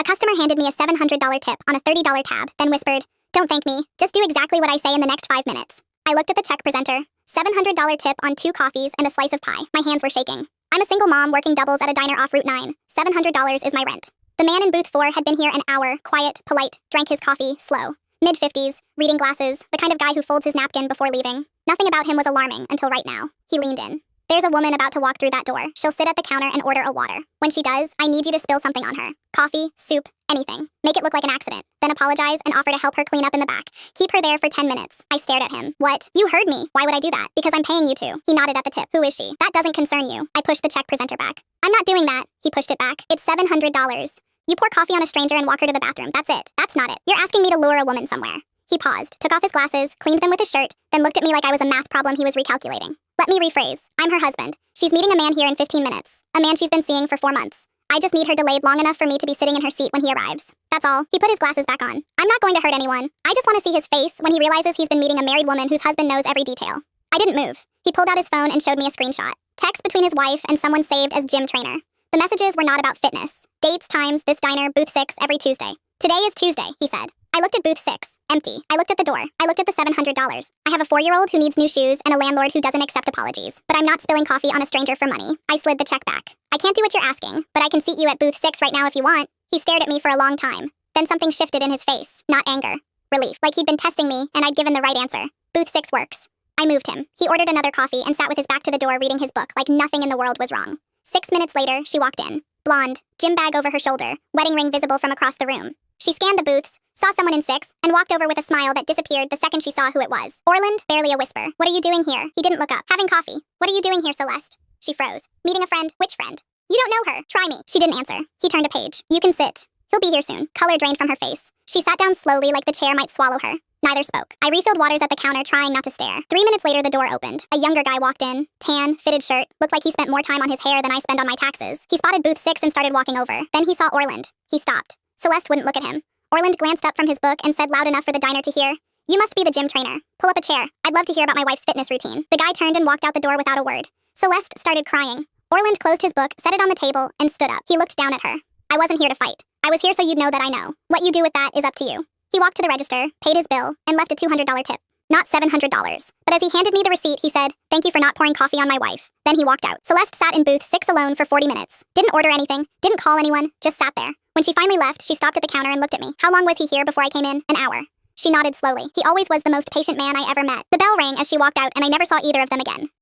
customer handed me a $700 tip on a $30 tab, then whispered, "Don't thank me, just do exactly what I say in the next 5 minutes." I looked at the check presenter. $700 tip on 2 coffees and a slice of pie. My hands were shaking. I'm a single mom working doubles at a diner off Route 9. $700 is my rent. The man in booth 4 had been here an hour, quiet, polite, drank his coffee, slow. Mid-50s, reading glasses, the kind of guy who folds his napkin before leaving. Nothing about him was alarming until right now. He leaned in. "There's a woman about to walk through that door. She'll sit at the counter and order a water. When she does, I need you to spill something on her. Coffee, soup, anything. Make it look like an accident. Then apologize and offer to help her clean up in the back. Keep her there for 10 minutes. I stared at him. "What? You heard me. Why would I do that? Because I'm paying you to." He nodded at the tip. "Who is she?" "That doesn't concern you." I pushed the check presenter back. "I'm not doing that." He pushed it back. "It's $700. You pour coffee on a stranger and walk her to the bathroom. That's it. That's not it. You're asking me to lure a woman somewhere." He paused, took off his glasses, cleaned them with his shirt, then looked at me like I was a math problem he was recalculating. "Let me rephrase. I'm her husband. She's meeting a man here in 15 minutes. A man she's been seeing for 4 months. I just need her delayed long enough for me to be sitting in her seat when he arrives. That's all." He put his glasses back on. "I'm not going to hurt anyone. I just want to see his face when he realizes he's been meeting a married woman whose husband knows every detail." I didn't move. He pulled out his phone and showed me a screenshot. Text between his wife and someone saved as gym trainer. The messages were not about fitness. Dates, times, this diner, booth 6, every Tuesday. "Today is Tuesday," he said. I looked at booth 6. Empty. I looked at the door. I looked at the $700. I have a 4-year-old who needs new shoes and a landlord who doesn't accept apologies. But I'm not spilling coffee on a stranger for money. I slid the check back. "I can't do what you're asking, but I can seat you at booth 6 right now if you want." He stared at me for a long time. Then something shifted in his face. Not anger. Relief. Like he'd been testing me and I'd given the right answer. "Booth 6 works." I moved him. He ordered another coffee and sat with his back to the door reading his book like nothing in the world was wrong. 6 minutes later, she walked in. Blonde, gym bag over her shoulder, wedding ring visible from across the room. She scanned the booths, saw someone in 6, and walked over with a smile that disappeared the second she saw who it was. Orland, barely a whisper. "What are you doing here?" He didn't look up. "Having coffee." "What are you doing here, Celeste?" She froze. "Meeting a friend." "Which friend?" "You don't know her. Try me." She didn't answer. He turned a page. "You can sit. He'll be here soon." Color drained from her face. She sat down slowly like the chair might swallow her. Neither spoke. I refilled waters at the counter, trying not to stare. 3 minutes later, the door opened. A younger guy walked in. Tan, fitted shirt. Looked like he spent more time on his hair than I spend on my taxes. He spotted booth 6 and started walking over. Then he saw Orland. He stopped. Celeste wouldn't look at him. Orland glanced up from his book and said loud enough for the diner to hear, "You must be the gym trainer. Pull up a chair. I'd love to hear about my wife's fitness routine." The guy turned and walked out the door without a word. Celeste started crying. Orland closed his book, set it on the table, and stood up. He looked down at her. "I wasn't here to fight. I was here so you'd know that I know. What you do with that is up to you." He walked to the register, paid his bill, and left a $200 tip. Not $700. But as he handed me the receipt, he said, "Thank you for not pouring coffee on my wife." Then he walked out. Celeste sat in booth 6 alone for 40 minutes. Didn't order anything, didn't call anyone, just sat there. When she finally left, she stopped at the counter and looked at me. "How long was he here before I came in?" "An hour." She nodded slowly. "He always was the most patient man I ever met." The bell rang as she walked out and I never saw either of them again.